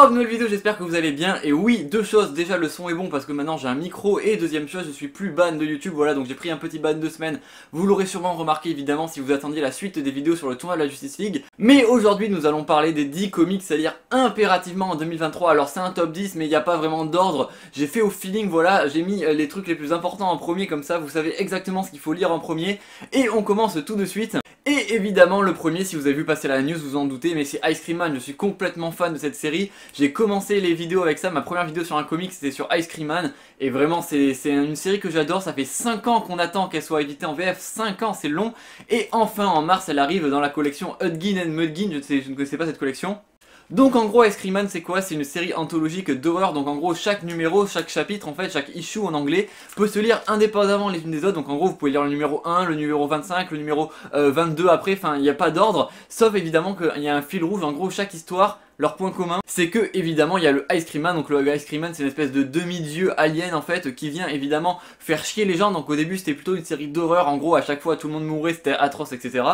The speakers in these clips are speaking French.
Hop, nouvelle vidéo, j'espère que vous allez bien. Et oui, deux choses, déjà le son est bon parce que maintenant j'ai un micro. Et deuxième chose, je suis plus ban de YouTube, voilà, donc j'ai pris un petit ban de semaine. Vous l'aurez sûrement remarqué évidemment si vous attendiez la suite des vidéos sur le tournoi de la Justice League. Mais aujourd'hui nous allons parler des 10 comics à lire impérativement en 2023. Alors c'est un top 10 mais il n'y a pas vraiment d'ordre. J'ai fait au feeling, voilà, j'ai mis les trucs les plus importants en premier, comme ça vous savez exactement ce qu'il faut lire en premier. Et on commence tout de suite. Et évidemment le premier, si vous avez vu passer la news vous en doutez, mais c'est Ice Cream Man. Je suis complètement fan de cette série. J'ai commencé les vidéos avec ça, ma première vidéo sur un comic c'était sur Ice Cream Man. Et vraiment c'est une série que j'adore, ça fait 5 ans qu'on attend qu'elle soit éditée en VF, 5 ans c'est long. Et enfin en mars elle arrive dans la collection Hudgin and Mudgin, je ne connaissais pas cette collection. Donc en gros Ice Cream Man c'est quoi? C'est une série anthologique d'horreur, donc en gros chaque numéro, chaque chapitre en fait, chaque issue en anglais peut se lire indépendamment les unes des autres. Donc en gros vous pouvez lire le numéro 1, le numéro 25, le numéro 22 après, enfin il n'y a pas d'ordre, sauf évidemment qu'il y a un fil rouge. En gros chaque histoire, leur point commun, c'est que évidemment il y a le Ice Cream Man. Donc le Ice Cream Man c'est une espèce de demi-dieu alien en fait qui vient évidemment faire chier les gens. Donc au début c'était plutôt une série d'horreur, en gros à chaque fois tout le monde mourait, c'était atroce etc.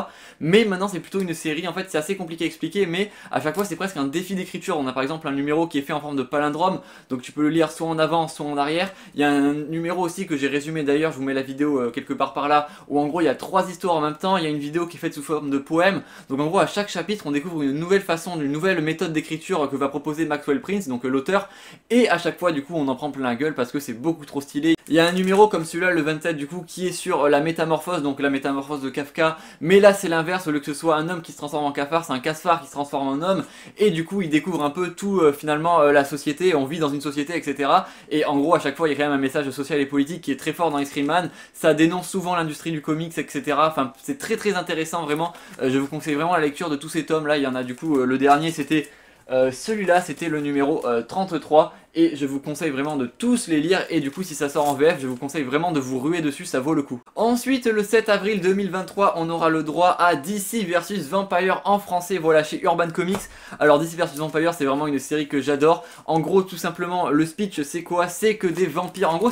Mais maintenant c'est plutôt une série, en fait c'est assez compliqué à expliquer, mais à chaque fois c'est presque un défi d'écriture. On a par exemple un numéro qui est fait en forme de palindrome, donc tu peux le lire soit en avant soit en arrière. Il y a un numéro aussi que j'ai résumé d'ailleurs, je vous mets la vidéo quelque part par là, où en gros il y a 3 histoires en même temps. Il y a une vidéo qui est faite sous forme de poème. Donc en gros à chaque chapitre on découvre une nouvelle façon, une nouvelle méthode d'écriture que va proposer Maxwell Prince, donc l'auteur, et à chaque fois du coup on en prend plein la gueule parce que c'est beaucoup trop stylé. Il y a un numéro comme celui-là, le 27 du coup, qui est sur la métamorphose, donc la métamorphose de Kafka, mais là c'est l'inverse. Au lieu que ce soit un homme qui se transforme en cafard, c'est un cafard qui se transforme en homme, et du coup il découvre un peu tout finalement la société, on vit dans une société etc. Et en gros à chaque fois il y a quand même un message social et politique qui est très fort dans Ice Cream Man. Ça dénonce souvent l'industrie du comics etc. Enfin c'est très très intéressant vraiment. Je vous conseille vraiment la lecture de tous ces tomes là. Il y en a du coup le dernier c'était celui-là, c'était le numéro 33 et je vous conseille vraiment de tous les lire. Et du coup si ça sort en VF je vous conseille vraiment de vous ruer dessus, ça vaut le coup. Ensuite le 7 avril 2023 on aura le droit à DC vs Vampire en français, voilà, chez Urban Comics. Alors DC vs Vampire c'est vraiment une série que j'adore. En gros tout simplement le speech c'est quoi? C'est que des vampires, en gros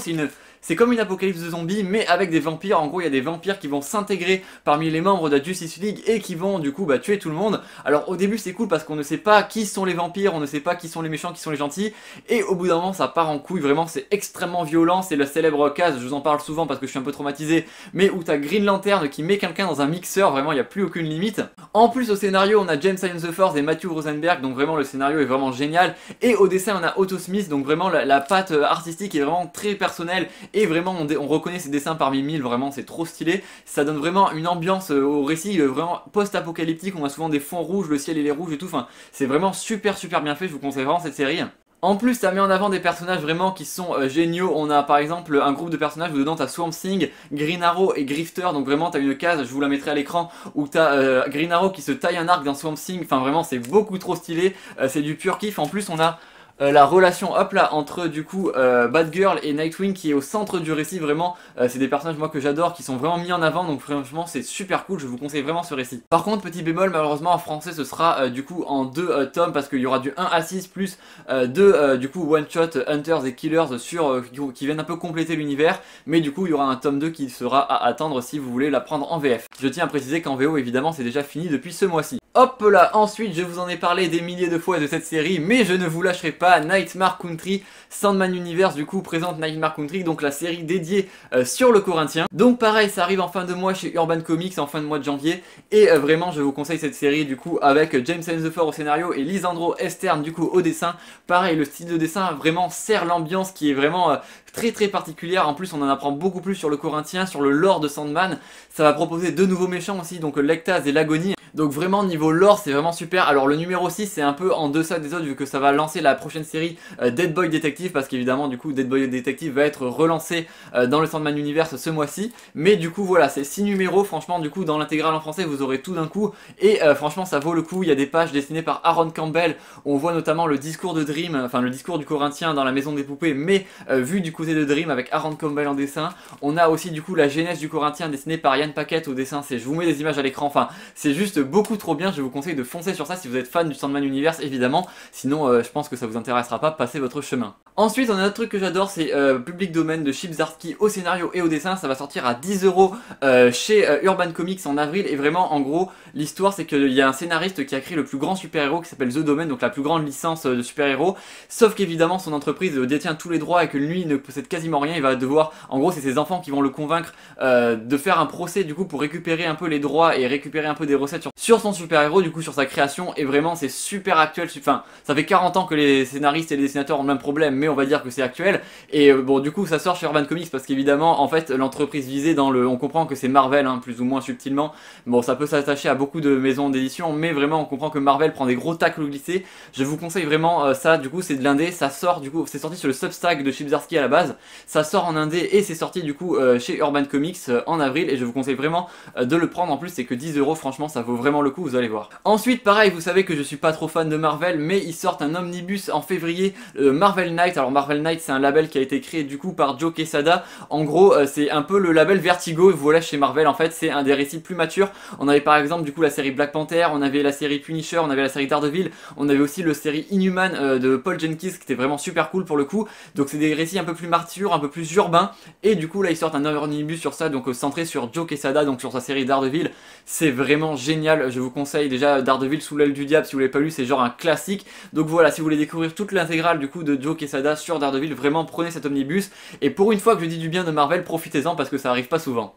c'est comme une apocalypse de zombies mais avec des vampires. En gros il y a des vampires qui vont s'intégrer parmi les membres de la Justice League et qui vont du coup tuer tout le monde. Alors au début c'est cool parce qu'on ne sait pas qui sont les vampires, on ne sait pas qui sont les méchants, qui sont les gentils. Et au bout d'un moment ça part en couille, vraiment c'est extrêmement violent. C'est le célèbre case, je vous en parle souvent parce que je suis un peu traumatisé, mais où t'as Green Lantern qui met quelqu'un dans un mixeur, vraiment il n'y a plus aucune limite. En plus au scénario on a James Tynion the Force et Matthew Rosenberg, donc vraiment le scénario est vraiment génial. Et au dessin on a Otto Smith, donc vraiment la patte artistique est vraiment très personnelle. Et vraiment on reconnaît ses dessins parmi 1000, vraiment c'est trop stylé. Ça donne vraiment une ambiance au récit vraiment post-apocalyptique. On a souvent des fonds rouges, le ciel il est rouge et tout, enfin c'est vraiment super bien fait. Je vous conseille vraiment cette série. En plus ça met en avant des personnages vraiment qui sont géniaux. On a par exemple un groupe de personnages où dedans t'as Swamp Thing, Green Arrow et Grifter. Donc vraiment t'as une case, je vous la mettrai à l'écran, où t'as Green Arrow qui se taille un arc dans Swamp Thing. Enfin vraiment c'est beaucoup trop stylé, c'est du pur kiff. En plus on a la relation hop là entre du coup Batgirl et Nightwing qui est au centre du récit. Vraiment c'est des personnages moi que j'adore, qui sont vraiment mis en avant, donc franchement c'est super cool, je vous conseille vraiment ce récit. Par contre petit bémol, malheureusement en français ce sera du coup en 2 tomes parce qu'il y aura du 1 à 6 plus 2 du coup one shot Hunters et Killers sur qui viennent un peu compléter l'univers. Mais du coup il y aura un tome 2 qui sera à attendre si vous voulez la prendre en VF. Je tiens à préciser qu'en VO évidemment c'est déjà fini depuis ce mois-ci. Hop là, ensuite je vous en ai parlé des milliers de fois de cette série, mais je ne vous lâcherai pas. Nightmare Country, Sandman Universe du coup présente Nightmare Country, donc la série dédiée sur le Corinthien. Donc pareil ça arrive en fin de mois chez Urban Comics, en fin de mois de janvier. Et vraiment je vous conseille cette série du coup avec James Tynion the Force au scénario et Lisandro Estern du coup au dessin. Pareil le style de dessin vraiment sert l'ambiance qui est vraiment très particulière. En plus on en apprend beaucoup plus sur le Corinthien, sur le lore de Sandman. Ça va proposer 2 nouveaux méchants aussi, donc l'Ectase et l'Agonie. Donc vraiment niveau lore c'est vraiment super. Alors le numéro 6 c'est un peu en deçà des autres vu que ça va lancer la prochaine série Dead Boy Detective, parce qu'évidemment du coup Dead Boy Detective va être relancé dans le Sandman Universe ce mois-ci. Mais du coup voilà, c'est 6 numéros, franchement du coup dans l'intégrale en français vous aurez tout d'un coup. Et franchement ça vaut le coup. Il y a des pages dessinées par Aaron Campbell, on voit notamment le discours de Dream, enfin le discours du Corinthien dans la maison des poupées, mais vu du côté de Dream avec Aaron Campbell en dessin. On a aussi du coup la genèse du Corinthien dessinée par Yann Paquette au dessin. Je vous mets des images à l'écran, enfin c'est juste beaucoup trop bien. Je vous conseille de foncer sur ça si vous êtes fan du Sandman Universe évidemment. Sinon je pense que ça vous intéressera pas, passez votre chemin. Ensuite, on a un autre truc que j'adore, c'est Public Domain de Chip Zdarsky au scénario et au dessin. Ça va sortir à 10 € chez Urban Comics en avril. Et vraiment, en gros, l'histoire, c'est qu'il y a un scénariste qui a créé le plus grand super-héros qui s'appelle The Domain, donc la plus grande licence de super-héros. Sauf qu'évidemment, son entreprise détient tous les droits et que lui ne possède quasiment rien. Il va devoir, en gros, c'est ses enfants qui vont le convaincre de faire un procès du coup pour récupérer un peu les droits et récupérer un peu des recettes sur son super-héros, du coup, sur sa création. Et vraiment, c'est super actuel. Enfin, ça fait 40 ans que les scénaristes et les dessinateurs ont le même problème, mais on va dire que c'est actuel. Et bon, du coup, ça sort chez Urban Comics parce qu'évidemment, en fait, l'entreprise visée dans le, on comprend que c'est Marvel, hein, plus ou moins subtilement. Bon, ça peut s'attacher à beaucoup de maisons d'édition, mais vraiment, on comprend que Marvel prend des gros tacles glissés. Je vous conseille vraiment ça. Du coup, c'est de l'indé. Ça sort, du coup, c'est sorti sur le Substack de Chip Zdarsky à la base. Ça sort en indé et c'est sorti du coup chez Urban Comics en avril. Et je vous conseille vraiment de le prendre. En plus, c'est que 10 €. Franchement, ça vaut vraiment le coup. Vous allez voir. Ensuite, pareil, vous savez que je suis pas trop fan de Marvel, mais ils sortent un omnibus en février, Marvel Knight. Alors Marvel Knight, c'est un label qui a été créé du coup par Joe Quesada. En gros, c'est un peu le label Vertigo, voilà, chez Marvel. En fait, c'est un des récits plus matures. On avait par exemple du coup la série Black Panther, on avait la série Punisher, on avait la série Daredevil, on avait aussi le série Inhuman de Paul Jenkins qui était vraiment super cool pour le coup. Donc c'est des récits un peu plus matures, un peu plus urbains. Et du coup là ils sortent un omnibus sur ça, donc centré sur Joe Quesada, donc sur sa série Daredevil. C'est vraiment génial, je vous conseille déjà Daredevil sous l'aile du diable si vous l'avez pas lu, c'est genre un classique. Donc voilà, si vous voulez découvrir toute l'intégrale du coup de Joe Quesada sur Daredevil, vraiment prenez cet omnibus. Et pour une fois que je dis du bien de Marvel, profitez-en parce que ça arrive pas souvent.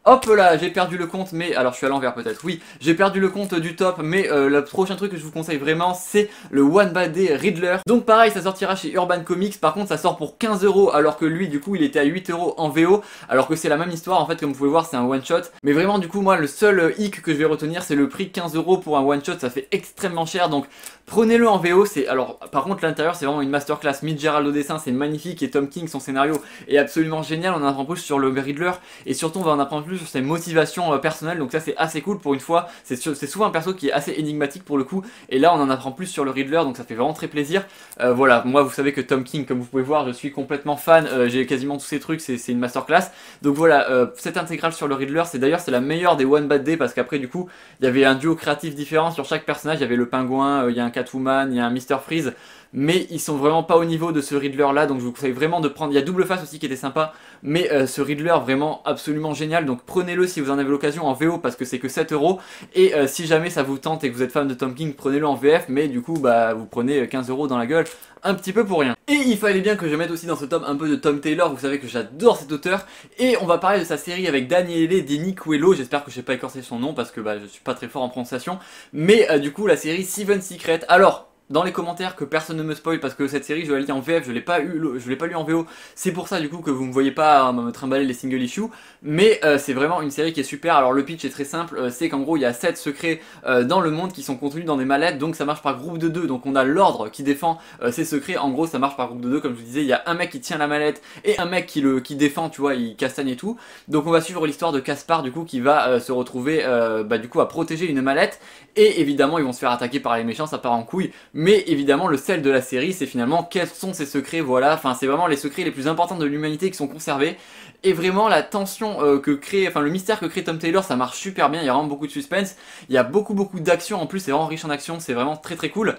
Hop là, j'ai perdu le compte, mais alors je suis à l'envers peut-être, oui, j'ai perdu le compte du top, mais le prochain truc que je vous conseille vraiment, c'est le One Bad Day Riddler. Donc pareil, ça sortira chez Urban Comics, par contre ça sort pour 15 €, alors que lui, du coup, il était à 8 € en VO, alors que c'est la même histoire, en fait, comme vous pouvez voir, c'est un one-shot. Mais vraiment, du coup, moi, le seul hic que je vais retenir, c'est le prix 15 € pour un one-shot, ça fait extrêmement cher, donc prenez-le en VO. C'est alors, par contre, l'intérieur, c'est vraiment une masterclass. Fitzgerald au dessin, c'est magnifique, et Tom King, son scénario est absolument génial. On en apprend plus sur le Riddler, et surtout, on va en apprendre plus sur ses motivations personnelles, donc ça c'est assez cool pour une fois. C'est souvent un perso qui est assez énigmatique pour le coup, et là on en apprend plus sur le Riddler, donc ça fait vraiment très plaisir. Voilà, moi vous savez que Tom King, comme vous pouvez voir, je suis complètement fan, j'ai quasiment tous ces trucs, c'est une masterclass. Donc voilà, cette intégrale sur le Riddler, c'est d'ailleurs c'est la meilleure des One Bad Day, parce qu'après du coup il y avait un duo créatif différent sur chaque personnage. Il y avait le pingouin, il y a un Catwoman, il y a un Mr Freeze, mais ils sont vraiment pas au niveau de ce Riddler là, donc je vous conseille vraiment de prendre. Il y a Double Face aussi qui était sympa, mais ce Riddler vraiment absolument génial, donc prenez-le si vous en avez l'occasion en VO parce que c'est que 7 €, et si jamais ça vous tente et que vous êtes fan de Tom King, prenez-le en VF, mais du coup bah vous prenez 15 € dans la gueule, un petit peu pour rien. Et il fallait bien que je mette aussi dans ce tome un peu de Tom Taylor, vous savez que j'adore cet auteur, et on va parler de sa série avec Daniele Di Nicuolo, j'espère que je n'ai pas écorché son nom parce que bah, je suis pas très fort en prononciation, mais du coup la série Seven Secrets. Alors, dans les commentaires que personne ne me spoil parce que cette série je l'ai lire en VF, je l'ai pas lu en VO, c'est pour ça du coup que vous me voyez pas me trimballer les single issues, mais c'est vraiment une série qui est super. Alors le pitch est très simple, c'est qu'en gros il y a 7 secrets dans le monde qui sont contenus dans des mallettes, donc ça marche par groupe de 2, donc on a l'ordre qui défend ces secrets. En gros ça marche par groupe de 2, comme je vous disais, il y a un mec qui tient la mallette et un mec qui défend, tu vois, il castagne et tout. Donc on va suivre l'histoire de Caspar du coup qui va se retrouver bah, du coup à protéger une mallette, et évidemment ils vont se faire attaquer par les méchants, ça part en couille. Mais évidemment le sel de la série c'est finalement quels sont ces secrets, voilà, enfin c'est vraiment les secrets les plus importants de l'humanité qui sont conservés. Et vraiment la tension que crée, enfin le mystère que crée Tom Taylor, ça marche super bien, il y a vraiment beaucoup de suspense, il y a beaucoup d'action en plus, c'est vraiment riche en action, c'est vraiment très cool.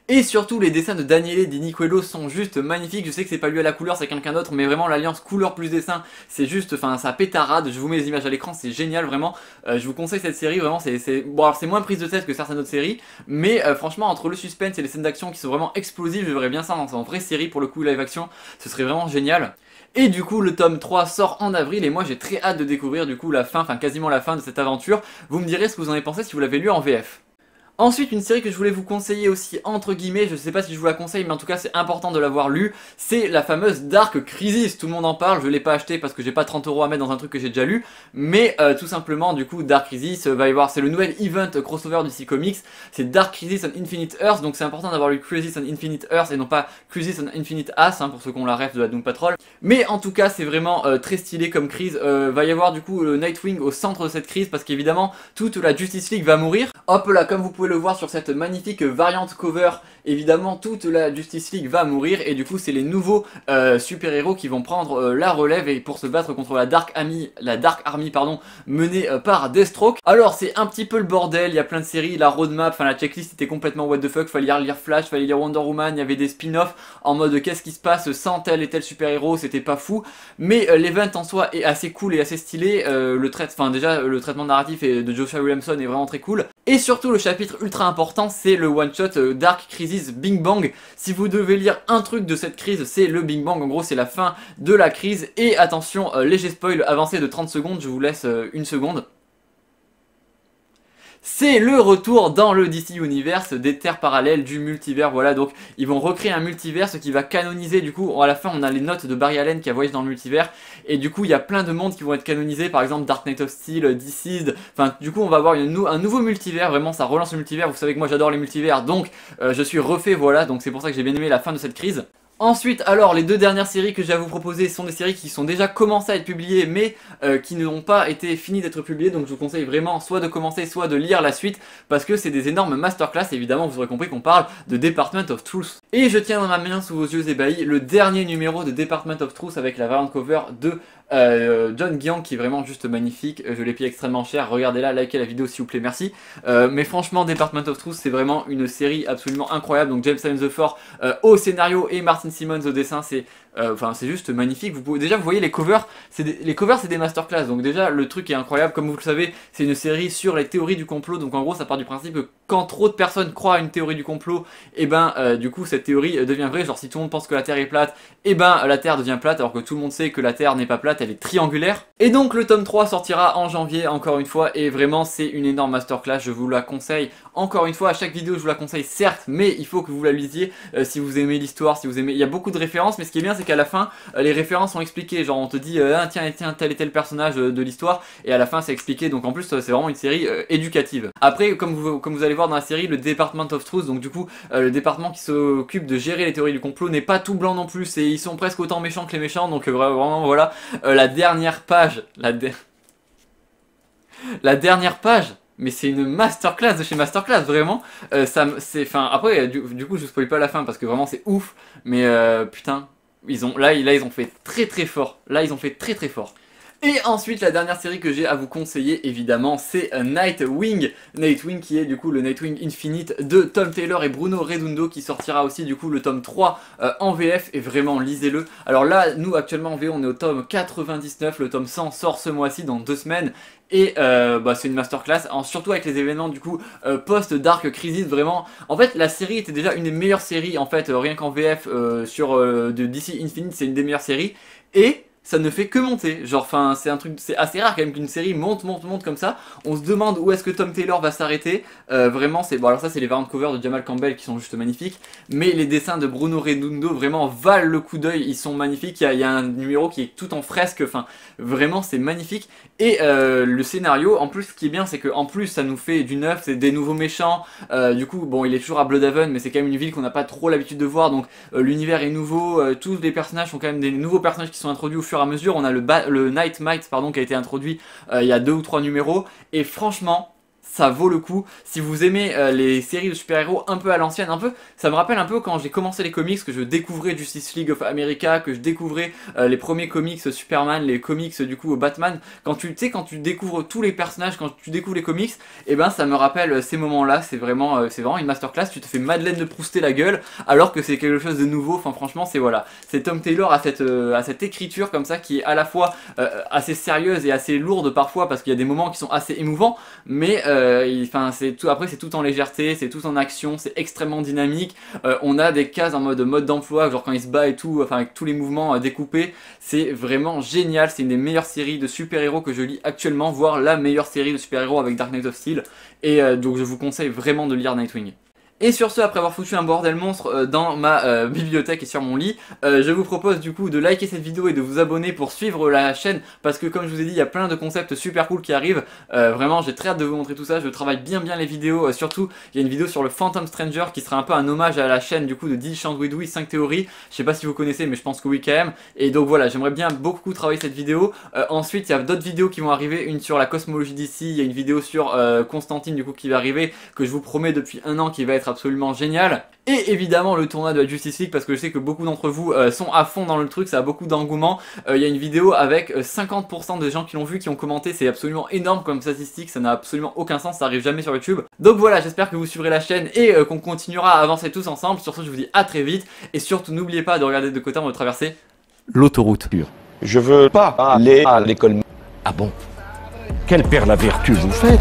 Et surtout les dessins de Daniele Di Nicuolo sont juste magnifiques. Je sais que c'est pas lui à la couleur, c'est quelqu'un d'autre, mais vraiment l'alliance couleur plus dessin, c'est juste, enfin ça pétarade. Je vous mets les images à l'écran, c'est génial vraiment. Je vous conseille cette série, vraiment bon alors c'est moins prise de tête que certaines autres séries, mais franchement entre le suspense et les scènes d'action qui sont vraiment explosives, je verrais bien ça en vraie série pour le coup live action, ce serait vraiment génial. Et du coup le tome 3 sort en avril et moi j'ai très hâte de découvrir du coup la fin, enfin quasiment la fin de cette aventure. Vous me direz ce que vous en avez pensé si vous l'avez lu en VF. Ensuite, une série que je voulais vous conseiller aussi, entre guillemets, je sais pas si je vous la conseille, mais en tout cas c'est important de l'avoir lu, c'est la fameuse Dark Crisis. Tout le monde en parle, je l'ai pas acheté parce que j'ai pas 30 € à mettre dans un truc que j'ai déjà lu, mais tout simplement, du coup, Dark Crisis, va y voir, c'est le nouvel event crossover du DC Comics, c'est Dark Crisis on Infinite Earth, donc c'est important d'avoir lu Crisis on Infinite Earth et non pas Crisis on Infinite As, hein, pour ceux qui ont la ref de la Doom Patrol. Mais en tout cas, c'est vraiment très stylé comme crise. Va y avoir du coup Nightwing au centre de cette crise parce qu'évidemment, toute la Justice League va mourir. Hop là, comme vous pouvez pouvez le voir sur cette magnifique variante cover, évidemment toute la Justice League va mourir et du coup c'est les nouveaux super-héros qui vont prendre la relève et pour se battre contre la Dark Army pardon, menée par Deathstroke. Alors c'est un petit peu le bordel, il y a plein de séries, la roadmap, enfin la checklist était complètement what the fuck, fallait lire Flash, fallait lire Wonder Woman, il y avait des spin-offs en mode qu'est-ce qui se passe sans tel et tel super-héros, c'était pas fou, mais l'event en soi est assez cool et assez stylé, le traitement narratif de Joshua Williamson est vraiment très cool, et surtout le chapitre ultra important c'est le one-shot Dark Crisis Big Bang. Si vous devez lire un truc de cette crise, c'est le Big Bang, en gros c'est la fin de la crise, et attention, léger spoil avancé de 30 secondes, je vous laisse une seconde. C'est le retour dans le DC Universe des terres parallèles du multivers, voilà, donc ils vont recréer un multivers qui va canoniser, du coup à la fin on a les notes de Barry Allen qui a voyagé dans le multivers, et du coup il y a plein de mondes qui vont être canonisés, par exemple Dark Knight of Steel, Deceased, enfin du coup on va avoir un nouveau multivers, vraiment ça relance le multivers, vous savez que moi j'adore les multivers, donc je suis refait, voilà, donc c'est pour ça que j'ai bien aimé la fin de cette crise. Ensuite, alors, les deux dernières séries que j'ai à vous proposer sont des séries qui sont déjà commencées à être publiées, mais qui n'ont pas été finies d'être publiées, donc je vous conseille vraiment soit de commencer, soit de lire la suite, parce que c'est des énormes masterclass, évidemment, vous aurez compris qu'on parle de Department of Truth. Et je tiens dans ma main, sous vos yeux ébahis, le dernier numéro de Department of Truth avec la variante cover de John Guion, qui est vraiment juste magnifique, je l'ai payé extrêmement cher, regardez-la, likez la vidéo s'il vous plaît, merci. Mais franchement, Department of Truth, c'est vraiment une série absolument incroyable, donc James Tynion the Four au scénario et Martin Simmons au dessin, c'est juste magnifique. Déjà vous voyez les covers, c'est des masterclass, donc déjà le truc est incroyable, comme vous le savez, c'est une série sur les théories du complot, donc en gros ça part du principe que quand trop de personnes croient à une théorie du complot, et du coup cette théorie devient vraie, genre si tout le monde pense que la Terre est plate, la Terre devient plate, alors que tout le monde sait que la Terre n'est pas plate, elle est triangulaire. Et donc le tome 3 sortira en janvier, encore une fois, et vraiment c'est une énorme masterclass, je vous la conseille, encore une fois, à chaque vidéo je vous la conseille certes, mais il faut que vous la lisiez si vous aimez l'histoire, si vous aimez, il y a beaucoup de références, mais ce qui est bien c'est qu'à la fin, les références sont expliquées, genre on te dit tiens tel et tel personnage de l'histoire, et à la fin c'est expliqué, donc en plus c'est vraiment une série éducative. Après, comme vous allez voir dans la série, le Department of Truth, donc du coup le département qui s'occupe de gérer les théories du complot n'est pas tout blanc non plus, et ils sont presque autant méchants que les méchants, donc vraiment voilà, la dernière page, la dernière page, mais c'est une masterclass de chez Masterclass, vraiment. Après, du coup, je spoil pas la fin parce que vraiment c'est ouf, mais putain, là, ils ont fait très très fort. Là, ils ont fait très très fort. Et ensuite, la dernière série que j'ai à vous conseiller, évidemment, c'est Nightwing. Nightwing qui est du coup le Nightwing Infinite de Tom Taylor et Bruno Redondo, qui sortira aussi du coup le tome 3 en VF, et vraiment lisez-le. Alors là, nous actuellement en VO, on est au tome 99, le tome 100 sort ce mois-ci dans 2 semaines. Et c'est une masterclass, surtout avec les événements du coup post-Dark Crisis, vraiment. En fait la série était déjà une des meilleures séries en fait, rien qu'en VF sur de DC Infinite, c'est une des meilleures séries. Et ça ne fait que monter, genre enfin c'est assez rare quand même qu'une série monte comme ça. On se demande où est-ce que Tom Taylor va s'arrêter, vraiment c'est, bon alors ça c'est les variantes covers de Jamal Campbell qui sont juste magnifiques, mais les dessins de Bruno Redondo vraiment valent le coup d'œil, ils sont magnifiques, il y a un numéro qui est tout en fresque, enfin vraiment c'est magnifique. Et le scénario, en plus ce qui est bien c'est que en plus ça nous fait du neuf, c'est des nouveaux méchants, du coup bon il est toujours à Bloodhaven mais c'est quand même une ville qu'on n'a pas trop l'habitude de voir, donc l'univers est nouveau, tous les personnages sont quand même des nouveaux personnages qui sont introduits au fur et à mesure. On a le Nightmite qui a été introduit il y a 2 ou 3 numéros, et franchement ça vaut le coup. Si vous aimez les séries de super-héros un peu à l'ancienne, ça me rappelle un peu quand j'ai commencé les comics, que je découvrais Justice League of America, que je découvrais les premiers comics Superman, les comics du coup Batman. Quand tu découvres tous les personnages, quand tu découvres les comics, et ça me rappelle ces moments-là. C'est vraiment une masterclass. Tu te fais Madeleine de Prouster la gueule, alors que c'est quelque chose de nouveau. Enfin franchement, c'est Tom Taylor à cette écriture comme ça qui est à la fois assez sérieuse et assez lourde parfois, parce qu'il y a des moments qui sont assez émouvants, mais après c'est tout en légèreté, c'est tout en action, c'est extrêmement dynamique. On a des cases en mode d'emploi, genre quand il se bat et tout, enfin avec tous les mouvements découpés, c'est vraiment génial. C'est une des meilleures séries de super-héros que je lis actuellement, voire la meilleure série de super-héros avec Dark Knight of Steel, et donc je vous conseille vraiment de lire Nightwing. Et sur ce, après avoir foutu un bordel monstre dans ma bibliothèque et sur mon lit, je vous propose du coup de liker cette vidéo et de vous abonner pour suivre la chaîne, parce que comme je vous ai dit, il y a plein de concepts super cool qui arrivent. Vraiment, j'ai très hâte de vous montrer tout ça. Je travaille bien les vidéos, surtout il y a une vidéo sur le Phantom Stranger qui sera un peu un hommage à la chaîne du coup de Didgeridoo 5 théories. Je sais pas si vous connaissez, mais je pense que oui quand même. Et donc voilà, j'aimerais bien beaucoup travailler cette vidéo. Ensuite, il y a d'autres vidéos qui vont arriver, une sur la cosmologie d'ici, il y a une vidéo sur Constantine du coup qui va arriver, que je vous promets depuis un an, qui va être absolument génial. Et évidemment le tournoi de la Justice League, parce que je sais que beaucoup d'entre vous sont à fond dans le truc, ça a beaucoup d'engouement. Il y a une vidéo avec 50% de gens qui l'ont vu, qui ont commenté, c'est absolument énorme comme statistique, ça n'a absolument aucun sens, ça arrive jamais sur YouTube. Donc voilà, j'espère que vous suivrez la chaîne et qu'on continuera à avancer tous ensemble. Sur ce, je vous dis à très vite, et surtout n'oubliez pas de regarder de côté avant de traverser l'autoroute. Je veux pas aller à l'école. Ah bon? Quelle père la vertu vous faites?